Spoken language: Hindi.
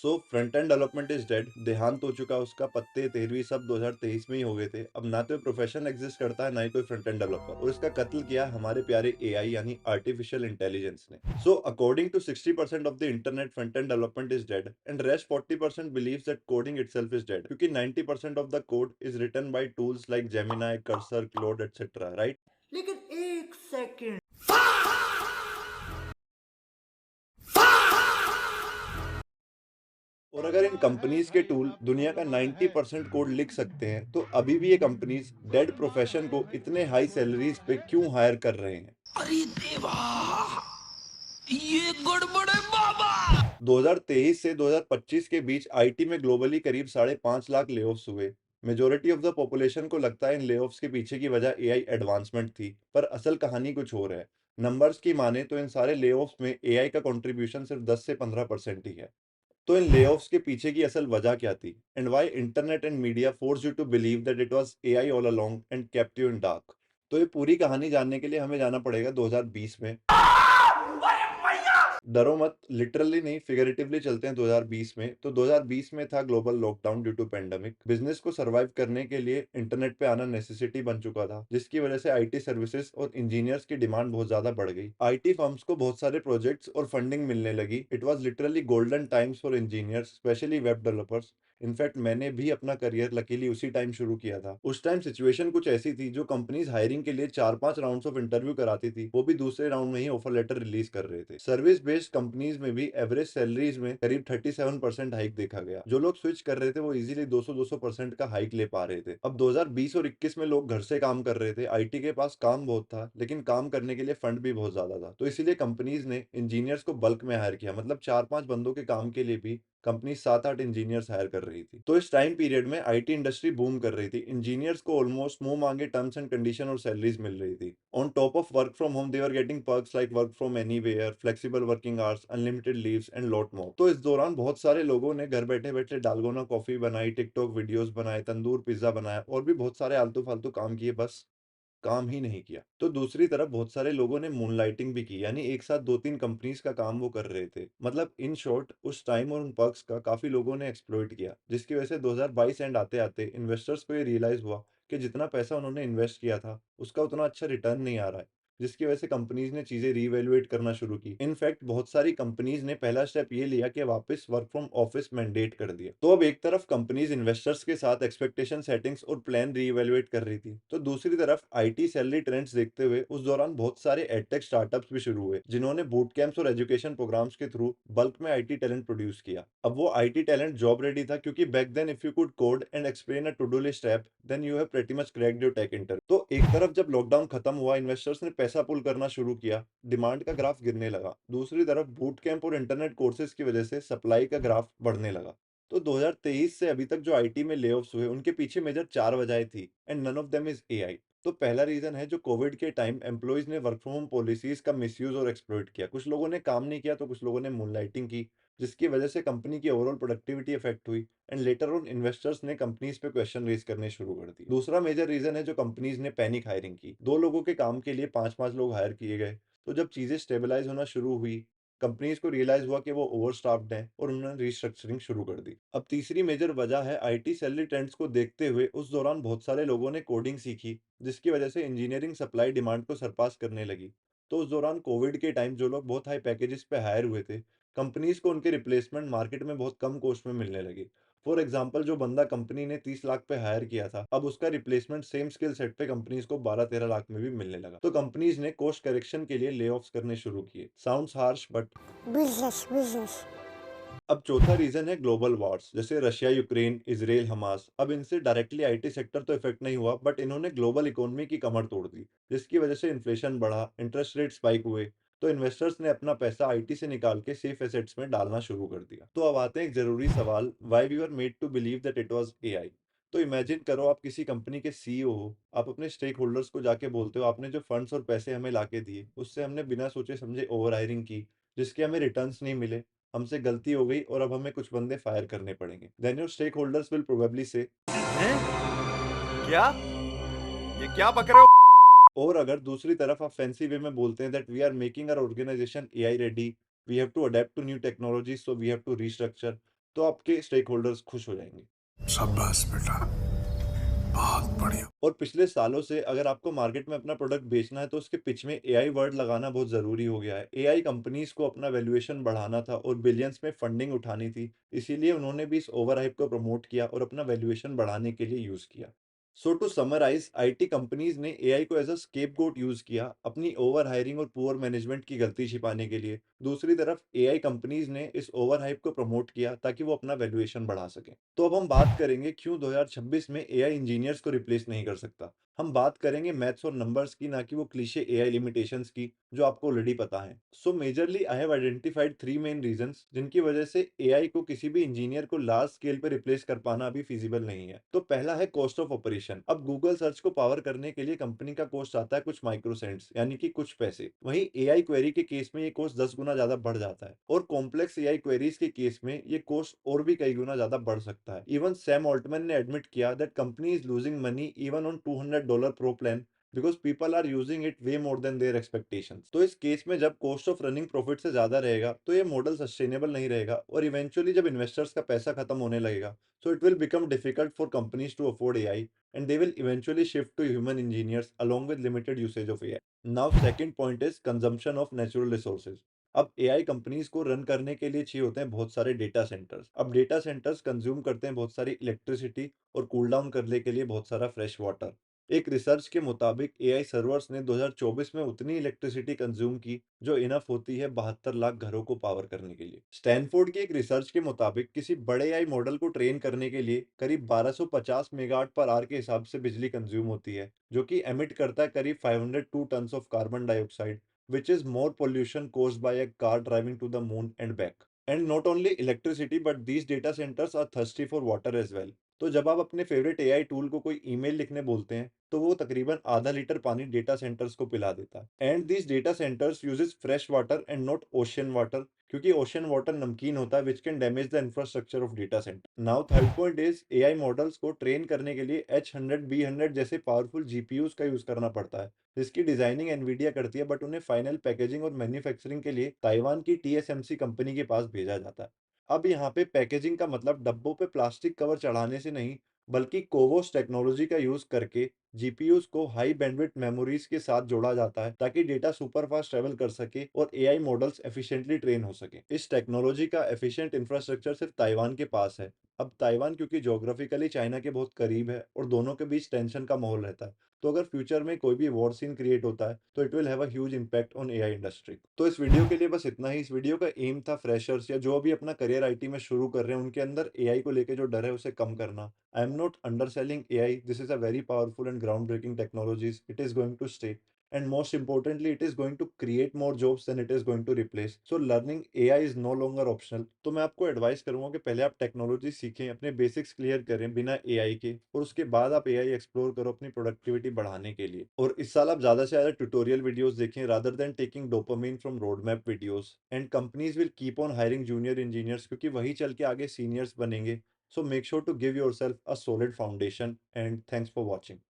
So front end development is dead, देहांत हो चुका उसका, पत्ते तेरहवीं सब 2023 में ही हो गए थे। अब ना तो प्रोफेशन एग्जिस्ट करता है, ना ही कोई फ्रंट एंड डेवलपर, और इसका कत्ल किया हमारे प्यारे एआई यानी आर्टिफिशियल इंटेलिजेंस ने। So according to 60% of the internet, front end development is dead and rest 40% believes that coding itself is dead, क्योंकि 90% of the code is written by tools like Gemini, Cursor, Claude etcetera, right. लेकिन एक सेकंड, और अगर इन कंपनीज के टूल दुनिया का 90% कोड लिख सकते हैं, तो अभी भी ये कंपनीज डेड प्रोफेशन को इतने हाई सैलरीज पे क्यों हायर कर रहे हैं? अरे देवा, ये गड़बड़ है बाबा। 2023 से 2025 के बीच आईटी में ग्लोबली करीब 5.5 लाख लेऑफ्स हुए। मेजोरिटी ऑफ द पॉपुलेशन को लगता है इन लेऑफ्स के पीछे की वजह एआई एडवांसमेंट थी, पर असल कहानी कुछ और है। नंबर्स की माने तो इन सारे लेऑफ्स में एआई का कंट्रीब्यूशन सिर्फ 10 से 15% ही है। तो इन लेऑफ्स के पीछे की असल वजह क्या थी, and why internet and media force you to believe that it was AI all along and kept you in dark? तो ये पूरी कहानी जानने के लिए हमें जाना पड़ेगा 2020 में। डरो मत, लिटरली नहीं फिगरेटिवली चलते हैं 2020 में। तो 2020 में था global lockdown due to pandemic. Business को सरवाइव करने के लिए इंटरनेट पे आना नेसेसिटी बन चुका था, जिसकी वजह से आईटी सर्विसेज और इंजीनियर्स की डिमांड बहुत ज्यादा बढ़ गई। आईटी फर्म्स को बहुत सारे प्रोजेक्ट्स और फंडिंग मिलने लगी। It was literally golden times for engineers, specially web developers. In fact मैंने भी अपना करियर लकीली उसी टाइम शुरू किया था। उस टाइम सिचुएशन कुछ ऐसी थी, जो कंपनीज हायरिंग के लिए 4-5 राउंड्स ऑफ इंटरव्यू कराती थी, वो भी दूसरे राउंड में ही ऑफर लेटर रिलीज कर रहे थे। सर्विस बेस्ड कंपनीज में भी एवरेज सैलरीज में करीब 37% हाइक देखा गया। जो लोग स्विच कर रहे थे वो इजीली 200-200% का हाइक ले पा रहे थे। अब 2020 और 21 में लोग घर से काम कर रहे थे, आईटी के पास काम बहुत था, लेकिन काम करने के लिए फंड भी बहुत ज्यादा था। तो इसीलिए कंपनीज ने इंजीनियर्स को बल्क में हायर किया, मतलब 4-5 बंदों के काम के लिए भी कंपनी 7-8 इंजीनियर्स हायर कर रही थी। तो इस टाइम पीरियड में आईटी इंडस्ट्री बूम कर रही थी। इंजीनियर्स को ऑलमोस्ट मुंह मांगे टर्म्स एंड कंडीशन और सैलरीज मिल रही थी। On top of work from home they are getting perks like work from anywhere, flexible working hours, unlimited leaves and lot more. तो इस दौरान बहुत सारे लोगों ने घर बैठे बैठे डालगोना कॉफी बनाई, टिकटॉक वीडियोस बनाए, तंदूर पिज्जा बनाया, और भी बहुत सारे आलतू फालतू काम किए, बस काम ही नहीं किया। तो दूसरी तरफ बहुत सारे लोगों ने मूनलाइटिंग भी की, यानी एक साथ 2-3 कंपनीज का काम वो कर रहे थे। मतलब इन शॉर्ट, उस टाइम और उन पर्क्स का काफी लोगों ने एक्सप्लॉइट किया, जिसकी वजह से 2022 एंड आते आते इन्वेस्टर्स को ये रियलाइज हुआ कि जितना पैसा उन्होंने इन्वेस्ट किया था उसका उतना अच्छा रिटर्न नहीं आ रहा है, जिसकी वजह से कंपनीज ने चीजें रीवैल्यूएट करना शुरू की। इनफैक्ट बहुत सारी कंपनीज ने पहला स्टेप ये लिया कि वापस वर्क फ्रॉम ऑफिस मैंडेट कर दिया। तो अब एक तरफ कंपनीज इन्वेस्टर्स के साथ एक्सपेक्टेशन सेटिंग्स और प्लान रीवैल्यूएट कर रही थी, तो दूसरी तरफ आईटी सैलरी ट्रेंड्स देखते हुए उस दौरान बहुत सारे एडटेक स्टार्टअप्स भी शुरू हुए, जिन्होंने बूट कैंप्स और एजुकेशन प्रोग्राम्स के थ्रू बल्क में आईटी टैलेंट प्रोड्यूस किया। अब वो आईटी टैलेंट जॉब रेडी था, क्योंकि back then if you could code and explain a to do list app, then you have pretty much cracked your tech interview. तो एक तरफ जब लॉकडाउन खत्म हुआ, इन्वेस्टर्स ने पैसा पुल करना शुरू किया, डिमांड का ग्राफ गिरने लगा। दूसरी तरफ बूट कैंप और इंटरनेट कोर्सेज की वजह से सप्लाई का ग्राफ बढ़ने लगा। तो 2023 से अभी तक जो आईटी में लेऑफ्स हुए, उनके पीछे मेजर 4 वजहें थी, and none of them is AI. तो पहला रीजन है जो कोविड के टाइम एम्प्लॉयज ने वर्क फ्रॉम होम पॉलिसीज का मिसयूज और एक्सप्लॉइट किया। कुछ लोगों ने काम नहीं किया, तो कुछ लोगों ने मूनलाइटिंग की, जिसकी वजह से कंपनी की ओवरऑल प्रोडक्टिविटी इफेक्ट हुई, एंड लेटर ऑन इन्वेस्टर्स ने कंपनीज पे क्वेश्चन रेज करने शुरू कर दिए। दूसरा मेजर रीजन है जो कंपनीज ने पैनिक हायरिंग की। 2 लोगों के काम के लिए 5-5 लोग हायर किए गए। तो जब चीजें स्टेबलाइज होना शुरू हुई, कंपनीज को रियलाइज हुआ कि वो ओवरस्टाफ्ड हैं, और उन्होंने रीस्ट्रक्चरिंग शुरू कर दी। अब तीसरी मेजर वजह है आईटी सैलरी ट्रेंड्स को देखते हुए उस दौरान बहुत सारे लोगों ने कोडिंग सीखी, जिसकी वजह से इंजीनियरिंग सप्लाई डिमांड को सरपास करने लगी। तो उस दौरान कोविड के टाइम जो लोग बहुत हाई पैकेजेस पे हायर हुए थे, कंपनीज को उनके रिप्लेसमेंट मार्केट में बहुत कम कॉस्ट में मिलने लगे। फॉर एग्जाम्पल, जो बंदा कंपनी ने 30 लाख पे हायर किया था, अब उसका रिप्लेसमेंट सेम स्किल सेट पे कंपनीज को 12-13 लाख में भी मिलने लगा। तो कंपनीज ने कॉस्ट करेक्शन के लिए ले ऑफ्स करने शुरू किए। Sounds harsh, but Business, business. अब चौथा रीजन है ग्लोबल वॉर्स, जैसे रशिया यूक्रेन, इसराइल हमास। अब इनसे डायरेक्टली आईटी सेक्टर तो इफेक्ट नहीं हुआ, बट इन्होंने ग्लोबल इकोनॉमी की कमर तोड़ दी, जिसकी वजह से इन्फ्लेशन बढ़ा, इंटरेस्ट रेट स्पाइक हुए। तो इन्वेस्टर्स ने अपना पैसा आईटी से निकाल के सेफ एसेट्स में डालना शुरू कर दिया। तो अब आते हैं एक जरूरी सवाल, why we are made to believe that it was AI? तो इमेजिन करो, आप किसी कंपनी के सीईओ हो। आप अपने स्टेक होल्डर्स को जाके बोलते हो, आपने जो फंड्स और पैसे हमें लाके दिए, उससे हमने बिना सोचे समझे ओवर हायरिंग की, जिसके हमें रिटर्न्स नहीं मिले। हमसे गलती हो गई और अब हमें कुछ बंदे फायर करने पड़ेंगे। Then your stakeholders will probably say, हैं? क्या? ये क्या बक रहे हो? और अगर दूसरी तरफ आप फैंसी वे में बोलते हैं that we are making our organization AI ready, we have to adapt to new technology, so we have to restructure, तो आपके स्टेक होल्डर्स खुश हो जाएंगे। शाबाश बेटा, बहुत बढ़िया। और पिछले सालों से अगर आपको मार्केट में अपना प्रोडक्ट बेचना है तो उसके पिच में एआई वर्ड लगाना बहुत ज़रूरी हो गया है। एआई कंपनीज़ को अपना वैल्यूएशन बढ़ाना था और बिलियंस में फंडिंग उठानी थी, इसीलिए उन्होंने भी इस ओवरहाइप को प्रमोट किया और अपना वैल्यूएशन बढ़ाने के लिए यूज़ किया। सो टू समराइज, आईटी कंपनीज़ ने एआई को एज़ अ स्केपगोट यूज़ किया अपनी ओवर हायरिंग और पुअर मैनेजमेंट की गलती छिपाने के लिए। दूसरी तरफ एआई कंपनीज़ ने इस ओवरहाइप को प्रमोट किया ताकि वो अपना वैल्यूएशन बढ़ा सकें। तो अब हम बात करेंगे क्यों 2026 में एआई इंजीनियर्स को रिप्लेस नहीं कर सकता। हम बात करेंगे मैथ्स और नंबर्स की, ना कि वो क्लीशे एआई लिमिटेशंस की जो आपको ऑलरेडी पता है। सो majorly I have identified 3 main reasons जिनकी वजह से एआई को किसी भी इंजीनियर को लार्ज स्केल पे रिप्लेस कर पाना अभी फिजिबल नहीं है। तो पहला है कॉस्ट ऑफ ऑपरेशन। अब गूगल सर्च को पावर करने के लिए कंपनी का कॉस्ट आता है कुछ माइक्रोसेंट्स, यानी कि कुछ पैसे। वहीं एआई क्वेरी के केस में ये कॉस्ट 10 गुना ज्यादा बढ़ जाता है और कॉम्प्लेक्स एआई क्वेरीज के केस में ये कॉस्ट और भी कई गुना ज्यादा बढ़ सकता है। इवन सैम ऑल्टमैन ने एडमिट किया that company is losing money even on $200 pro plan because people are using it way more than their expectations. तो इस केस में जब कॉस्ट ऑफ रनिंग प्रॉफिट से ज्यादा रहेगा तो ये मॉडल सस्टेनेबल नहीं रहेगा और इवेंचुअली जब इन्वेस्टर्स का पैसा खत्म होने लगेगा, so it will become difficult for companies to afford AI and they will eventually shift to human engineers along with limited usage of AI. Now second point is consumption of natural resources. अब एआई कंपनीज को रन करने के लिए चाहिए होते हैं बहुत सारे डेटा सेंटर्स। अब डेटा सेंटर्स कंज्यूम करते हैं बहुत सारी इलेक्ट्रिसिटी और कूल डाउन करने के लिए बहुत सारा फ्रेश वाटर। एक रिसर्च के मुताबिक एआई सर्वर्स ने 2024 में उतनी इलेक्ट्रिसिटी कंज्यूम की जो इनफ होती है 72 लाख घरों को पावर करने के लिए। स्टैनफोर्ड की एक रिसर्च के मुताबिक किसी बड़े एआई मॉडल को ट्रेन करने के लिए करीब 1250 मेगावाट पर आवर के हिसाब से बिजली कंज्यूम होती है, जो कि एमिट करता है करीब 502 tons of carbon dioxide, which is more pollution caused by a car driving to the moon and back. And not only electricity, but these data centers are thirsty for water as well. तो जब आप अपने फेवरेट एआई टूल को कोई ईमेल लिखने बोलते हैं तो वो तकरीबन आधा लीटर पानी डेटा सेंटर्स को पिला देता है। And this data centres uses fresh water and not ocean water, क्योंकि ओशियन वाटर नमकीन होता है which can damage the infrastructure of data centre. Now third point is AI models को ट्रेन करने के लिए H100 B100 जैसे पावरफुल जीपीयूज का यूज करना पड़ता है, जिसकी डिजाइनिंग एनवीडिया करती है, बट उन्हें फाइनल पैकेजिंग और मैन्युफैक्चरिंग के लिए ताइवान की टीएसएमसी कंपनी के पास भेजा जाता है। अब यहाँ पे पैकेजिंग का मतलब डब्बों पे प्लास्टिक कवर चढ़ाने से नहीं, बल्कि कोवोस टेक्नोलॉजी का यूज करके जीपीयूज को हाई बैंडविड्थ मेमोरीज के साथ जोड़ा जाता है ताकि डेटा सुपर फास्ट ट्रेवल कर सके और एआई मॉडल्स एफिशिएंटली ट्रेन हो सके। इस टेक्नोलॉजी का एफिशिएंट इंफ्रास्ट्रक्चर सिर्फ ताइवान के पास है। अब ताइवान क्योंकि ज्योग्राफिकली चाइना के बहुत करीब है और दोनों के बीच टेंशन का माहौल रहता है, तो अगर फ्यूचर में कोई भी वॉर सीन क्रिएट होता है तो it will have a huge impact on AI industry. तो इस वीडियो के लिए बस इतना ही। इस वीडियो का एम था फ्रेशर्स या जो अभी अपना करियर आईटी में शुरू कर रहे हैं उनके अंदर एआई को लेके जो डर है उसे कम करना। I am not underselling AI, this is a very powerful and ground breaking technologies, it is going to stay and most importantly it is going to create more jobs than it is going to replace. So learning AI is no longer optional. तो मैं आपको एडवाइस करूंगा कि पहले आप टेक्नोलॉजी सीखें, अपने बेसिक्स क्लियर करें बिना एआई के, और उसके बाद आप एआई एक्सप्लोर करो अपनी प्रोडक्टिविटी बढ़ाने के लिए। और इस साल आप ज्यादा से ज्यादा ट्यूटोरियल वीडियोस देखें rather than taking dopamine from road map videos. And companies will keep on hiring junior engineers क्योंकि वही चल के आगे सीनियर्स बनेंगे। So make sure to give yourself a solid foundation and thanks for watching.